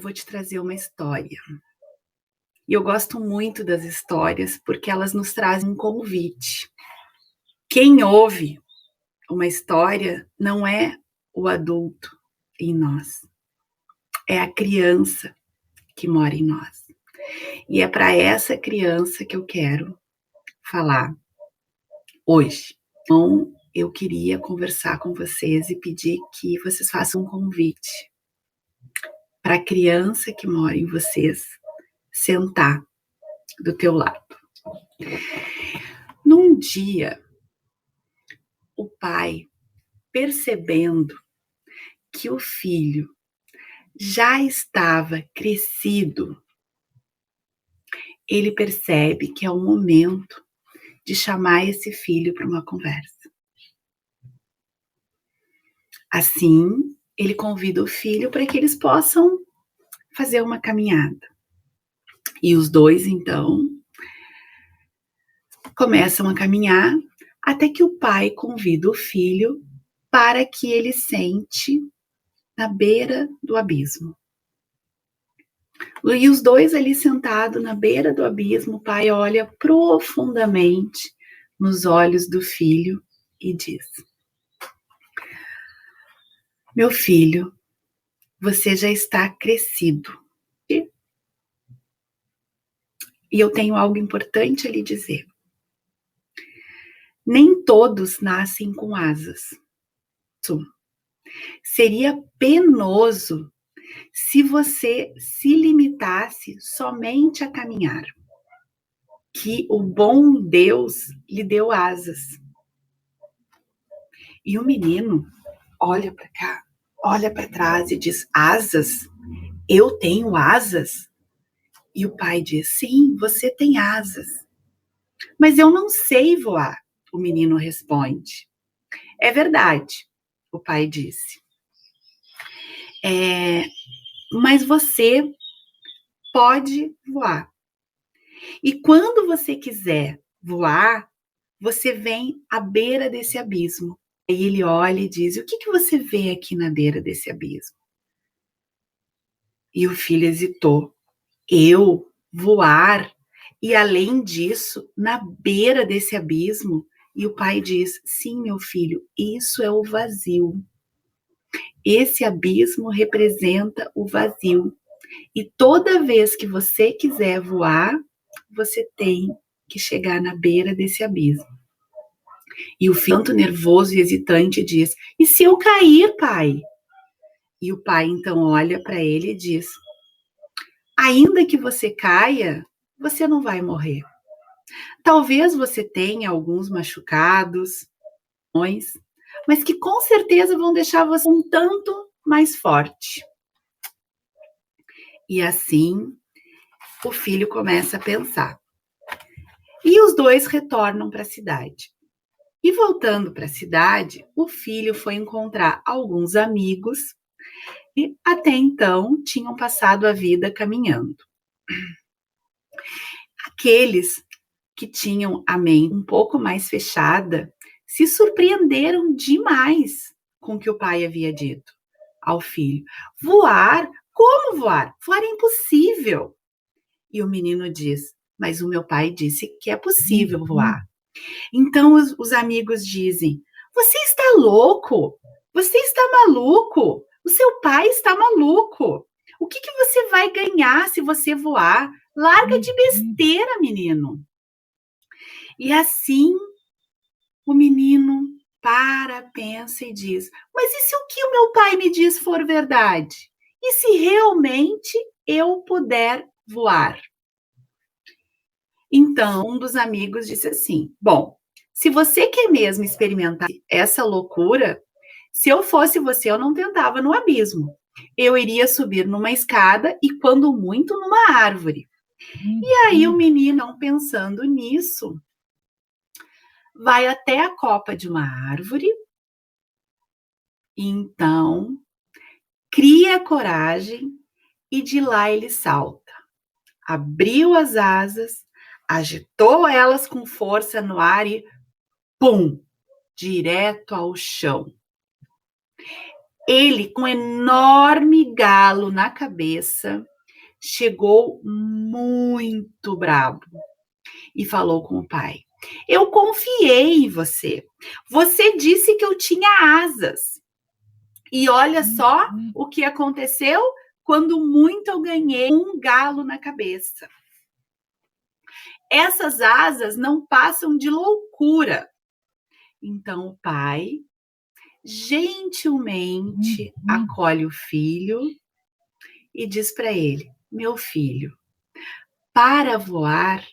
vou te trazer uma história. E eu gosto muito das histórias porque elas nos trazem um convite. Quem ouve uma história não é o adulto em nós, é a criança que mora em nós. E é para essa criança que eu quero falar hoje. Então, eu queria conversar com vocês e pedir que vocês façam um convite para a criança que mora em vocês sentar do teu lado. Num dia, o pai, percebendo que o filho já estava crescido, ele percebe que é o momento de chamar esse filho para uma conversa. Assim, ele convida o filho para que eles possam fazer uma caminhada. E os dois, então, começam a caminhar até que o pai convida o filho para que ele sente na beira do abismo. E os dois ali sentados na beira do abismo, o pai olha profundamente nos olhos do filho e diz: meu filho, você já está crescido. E eu tenho algo importante a lhe dizer. Nem todos nascem com asas. Seria penoso se você se limitasse somente a caminhar, que o bom Deus lhe deu asas. E o menino olha para cá, olha para trás e diz: asas? Eu tenho asas? E o pai diz: sim, você tem asas. Mas eu não sei voar, o menino responde. É verdade, o pai disse. Mas você pode voar. E quando você quiser voar, você vem à beira desse abismo. Aí ele olha e diz: o que você vê aqui na beira desse abismo? E o filho hesitou. Eu voar? E além disso, na beira desse abismo? E o pai diz: sim, meu filho, isso é o vazio. Esse abismo representa o vazio. E toda vez que você quiser voar, você tem que chegar na beira desse abismo. E o filho, tanto nervoso e hesitante, diz: e se eu cair, pai? E o pai então olha para ele e diz: ainda que você caia, você não vai morrer. Talvez você tenha alguns machucados, mas que com certeza vão deixar você um tanto mais forte. E assim, o filho começa a pensar. E os dois retornam para a cidade. E voltando para a cidade, o filho foi encontrar alguns amigos e até então tinham passado a vida caminhando. Aqueles que tinham a mente um pouco mais fechada se surpreenderam demais com o que o pai havia dito ao filho. Voar? Como voar? Voar é impossível. E o menino diz: mas o meu pai disse que é possível voar. Então os amigos dizem: você está louco? Você está maluco? O seu pai está maluco. O que você vai ganhar se você voar? Larga de besteira, menino. E assim o menino pensa e diz: mas e se o que o meu pai me diz for verdade? E se realmente eu puder voar? Então, um dos amigos disse assim: bom, se você quer mesmo experimentar essa loucura, se eu fosse você, eu não tentava no abismo. Eu iria subir numa escada e, quando muito, numa árvore. E aí o menino, pensando nisso, vai até a copa de uma árvore. Então, cria coragem e de lá ele salta. Abriu as asas, agitou elas com força no ar e pum! Direto ao chão. Ele, com um enorme galo na cabeça, chegou muito bravo e falou com o pai: eu confiei em você. Você disse que eu tinha asas. E olha só o que aconteceu quando muito eu ganhei um galo na cabeça. Essas asas não passam de loucura. Então o pai gentilmente acolhe o filho e diz para ele: meu filho, para voar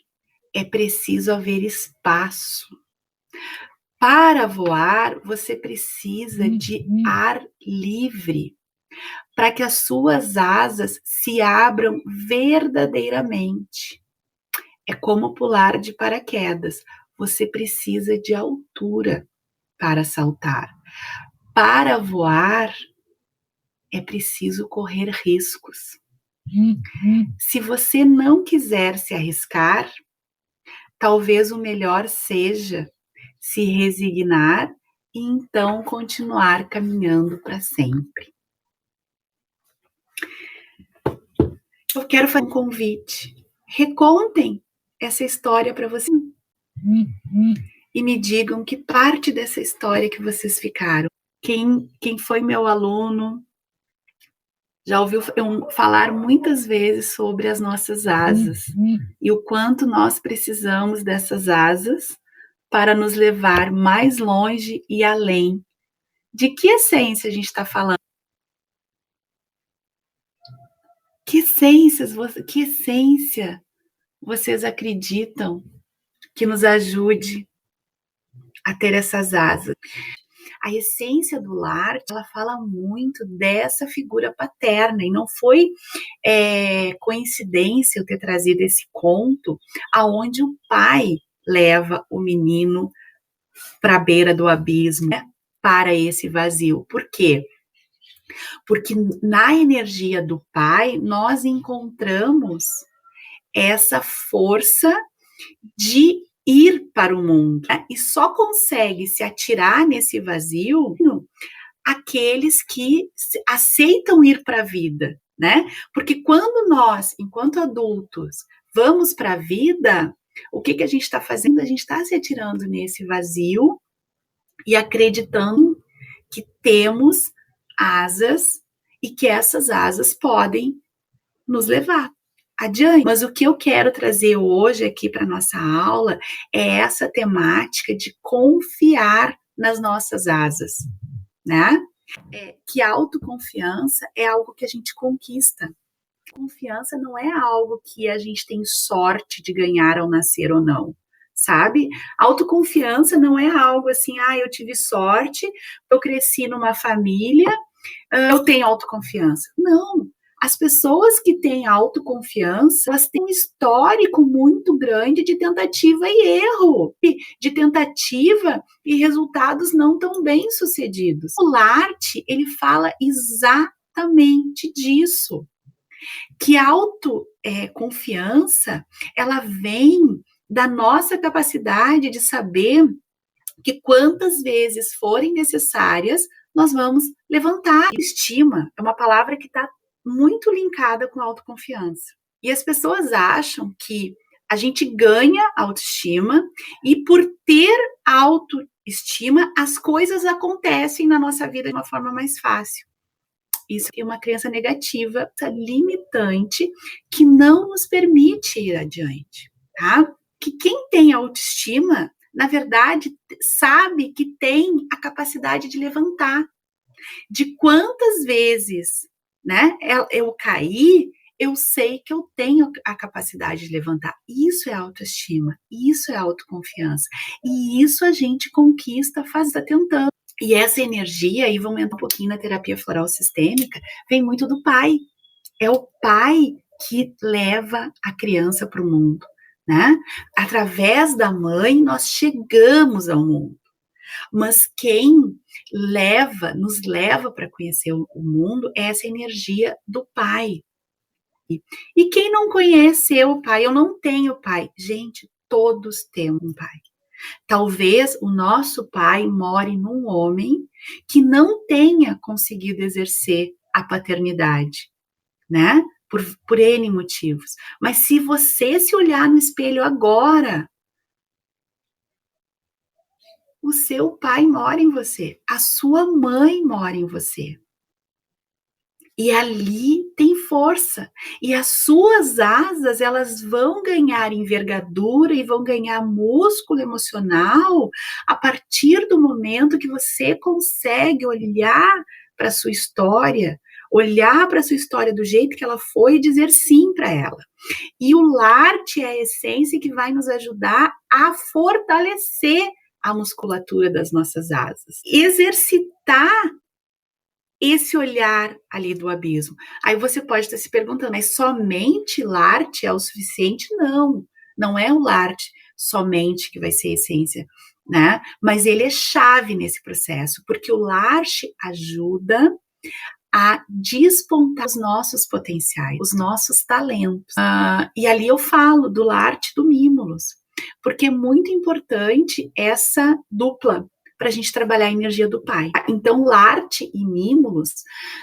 é preciso haver espaço. Para voar, você precisa de ar livre, para que as suas asas se abram verdadeiramente. É como pular de paraquedas. Você precisa de altura para saltar. Para voar, é preciso correr riscos. Se você não quiser se arriscar, talvez o melhor seja se resignar e então continuar caminhando para sempre. Eu quero fazer um convite. Recontem essa história para vocês e me digam que parte dessa história que vocês ficaram. Quem foi meu aluno já ouviu eu falar muitas vezes sobre as nossas asas e o quanto nós precisamos dessas asas para nos levar mais longe e além. De que essência a gente está falando? Que essência vocês acreditam que nos ajude a ter essas asas? A essência do lar, ela fala muito dessa figura paterna, e não foi coincidência eu ter trazido esse conto aonde o pai leva o menino para a beira do abismo, né, para esse vazio. Por quê? Porque na energia do pai nós encontramos essa força de ir para o mundo, né? E só consegue se atirar nesse vazio aqueles que aceitam ir para a vida, né? Porque quando nós, enquanto adultos, vamos para a vida, o que a gente está fazendo? A gente está se atirando nesse vazio e acreditando que temos asas e que essas asas podem nos levar adiante. Mas o que eu quero trazer hoje aqui para nossa aula é essa temática de confiar nas nossas asas, né? Que a autoconfiança é algo que a gente conquista. Confiança não é algo que a gente tem sorte de ganhar ao nascer ou não, sabe? Autoconfiança não é algo assim, eu tive sorte, eu cresci numa família, eu tenho autoconfiança. Não. As pessoas que têm autoconfiança, elas têm um histórico muito grande de tentativa e erro, de tentativa e resultados não tão bem sucedidos. O Larte, ele fala exatamente disso, que a autoconfiança, ela vem da nossa capacidade de saber que quantas vezes forem necessárias, nós vamos levantar. Estima é uma palavra que está muito linkada com a autoconfiança. E as pessoas acham que a gente ganha autoestima e por ter autoestima, as coisas acontecem na nossa vida de uma forma mais fácil. Isso é uma crença negativa, limitante, que não nos permite ir adiante, tá? Que quem tem autoestima, na verdade, sabe que tem a capacidade de levantar. De quantas vezes, né, eu caí, eu sei que eu tenho a capacidade de levantar. Isso é autoestima, isso é autoconfiança. E isso a gente conquista tentando. E essa energia, aí vamos entrar um pouquinho na terapia floral sistêmica, vem muito do pai. É o pai que leva a criança para o mundo, né? Através da mãe, nós chegamos ao mundo. Mas quem nos leva para conhecer o mundo é essa energia do pai. E quem não conhece o pai, eu não tenho pai. Gente, todos temos um pai. Talvez o nosso pai more num homem que não tenha conseguido exercer a paternidade, né? Por N motivos. Mas se você se olhar no espelho agora, o seu pai mora em você, a sua mãe mora em você. E ali tem força. E as suas asas, elas vão ganhar envergadura e vão ganhar músculo emocional a partir do momento que você consegue olhar para a sua história, olhar para a sua história do jeito que ela foi e dizer sim para ela. E o Larte é a essência que vai nos ajudar a fortalecer a musculatura das nossas asas. Exercitar esse olhar ali do abismo. Aí você pode estar se perguntando, mas somente Larte é o suficiente? Não, não é o Larte somente que vai ser a essência, né? Mas ele é chave nesse processo, porque o Larte ajuda a despontar os nossos potenciais, os nossos talentos. E ali eu falo do Larte e do Mimulus, porque é muito importante essa dupla para a gente trabalhar a energia do pai. Então, Larte e Mimulus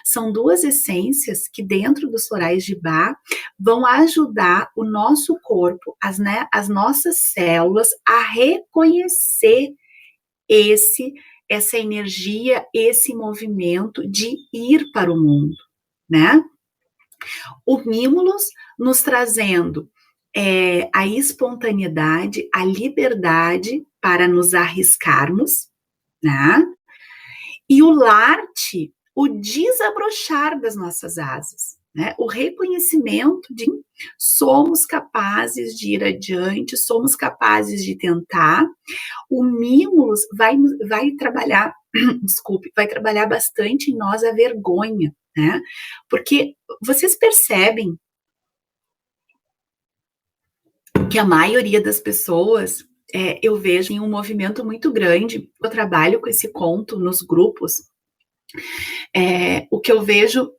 são duas essências que dentro dos florais de Bach vão ajudar o nosso corpo, as nossas células a reconhecer essa energia, esse movimento de ir para o mundo, né? O Mimulus nos trazendo a espontaneidade, a liberdade para nos arriscarmos, né? E o Larte, o desabrochar das nossas asas, né? O reconhecimento de somos capazes de ir adiante, somos capazes de tentar. O Mimulus vai trabalhar, desculpe, vai trabalhar bastante em nós a vergonha, né? Porque vocês percebem que a maioria das pessoas, eu vejo em um movimento muito grande, eu trabalho com esse conto nos grupos, o que eu vejo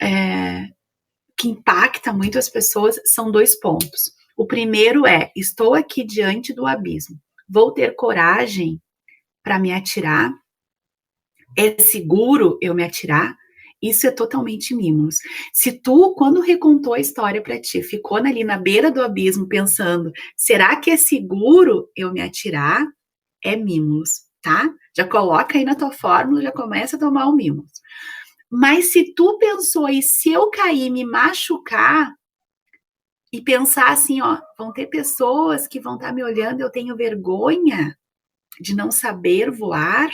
que impacta muito as pessoas são 2 pontos. O primeiro é, estou aqui diante do abismo, vou ter coragem para me atirar? É seguro eu me atirar? Isso é totalmente Mimos. Se tu, quando recontou a história para ti, ficou ali na beira do abismo pensando, será que é seguro eu me atirar? É Mimos, tá? Já coloca aí na tua fórmula, já começa a tomar o Mimos. Mas se tu pensou, e se eu cair, me machucar, e pensar assim, ó, vão ter pessoas que vão estar me olhando, eu tenho vergonha de não saber voar,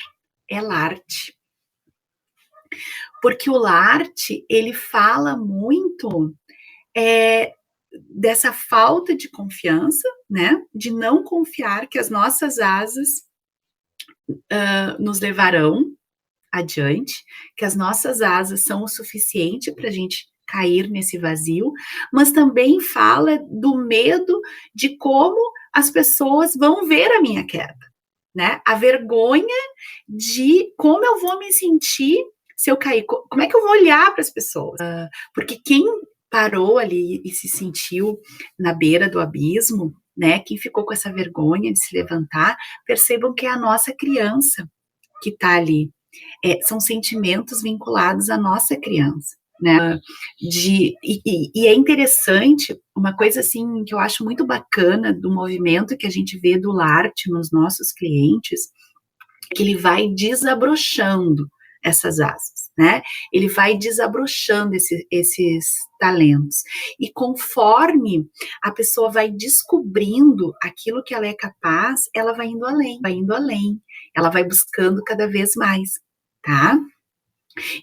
é Larte. Porque o Larte, ele fala muito dessa falta de confiança, né? De não confiar que as nossas asas nos levarão adiante, que as nossas asas são o suficiente para a gente cair nesse vazio, mas também fala do medo de como as pessoas vão ver a minha queda, né? A vergonha de como eu vou me sentir se eu cair, como é que eu vou olhar para as pessoas? Porque quem parou ali e se sentiu na beira do abismo, né? Quem ficou com essa vergonha de se levantar, percebam que é a nossa criança que está ali. São sentimentos vinculados à nossa criança, né? E é interessante, uma coisa assim que eu acho muito bacana do movimento que a gente vê do Larte nos nossos clientes, que ele vai desabrochando essas asas, né? Ele vai desabrochando esses talentos. E conforme a pessoa vai descobrindo aquilo que ela é capaz, ela vai indo além, ela vai buscando cada vez mais, tá?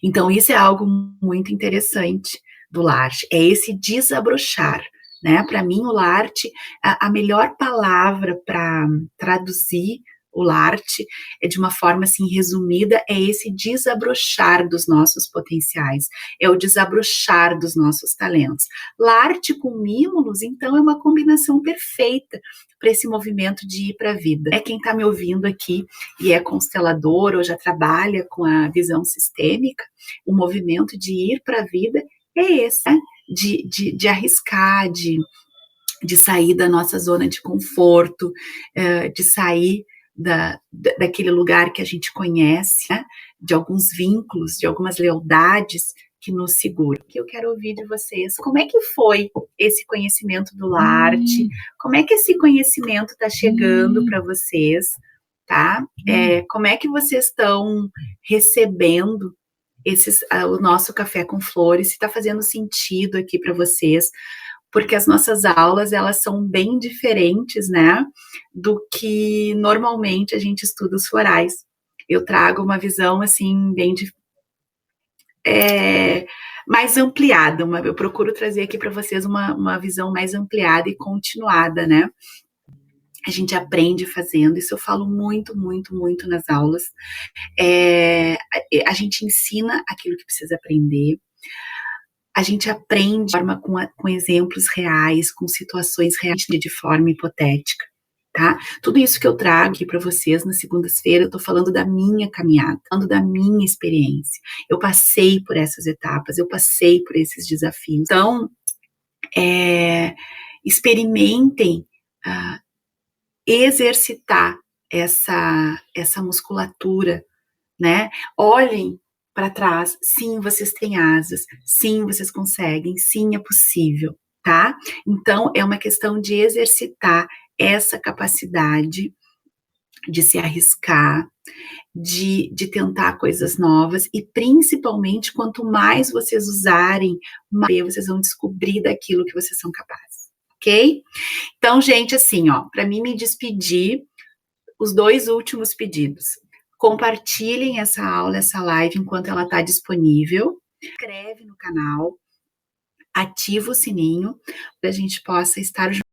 Então, isso é algo muito interessante do Larte, é esse desabrochar, né? Para mim, o Larte, a melhor palavra para traduzir o Larte, de uma forma assim resumida, é esse desabrochar dos nossos potenciais, é o desabrochar dos nossos talentos. Larte com Mimulus, então, é uma combinação perfeita para esse movimento de ir para a vida. Quem está me ouvindo aqui e é constelador ou já trabalha com a visão sistêmica, o movimento de ir para a vida é esse, né? De arriscar, de sair da nossa zona de conforto, de sair daquele lugar que a gente conhece, né? De alguns vínculos, de algumas lealdades que nos seguram. Que eu quero ouvir de vocês. Como é que foi esse conhecimento do Larte? Como é que esse conhecimento está chegando para vocês? Tá? Como é que vocês estão recebendo o nosso café com flores? Se está fazendo sentido aqui para vocês? Porque as nossas aulas, elas são bem diferentes, né, do que normalmente a gente estuda os florais. Eu trago uma visão, assim, bem mais ampliada, eu procuro trazer aqui para vocês uma visão mais ampliada e continuada, né? A gente aprende fazendo, isso eu falo muito, muito, muito nas aulas. A gente ensina aquilo que precisa aprender, a gente aprende de forma com exemplos reais, com situações reais, de forma hipotética, tá? Tudo isso que eu trago aqui para vocês nas segundas-feiras, eu tô falando da minha caminhada, falando da minha experiência. Eu passei por essas etapas, eu passei por esses desafios. Então, experimentem exercitar essa musculatura, né? Olhem para trás, sim, vocês têm asas, sim, vocês conseguem, sim, é possível, tá? Então, é uma questão de exercitar essa capacidade de se arriscar, de tentar coisas novas e, principalmente, quanto mais vocês usarem, mais vocês vão descobrir daquilo que vocês são capazes, ok? Então, gente, assim, ó, para mim me despedir, os 2 últimos pedidos. Compartilhem essa aula, essa live, enquanto ela está disponível. Se inscreve no canal, ativa o sininho, para a gente possa estar junto.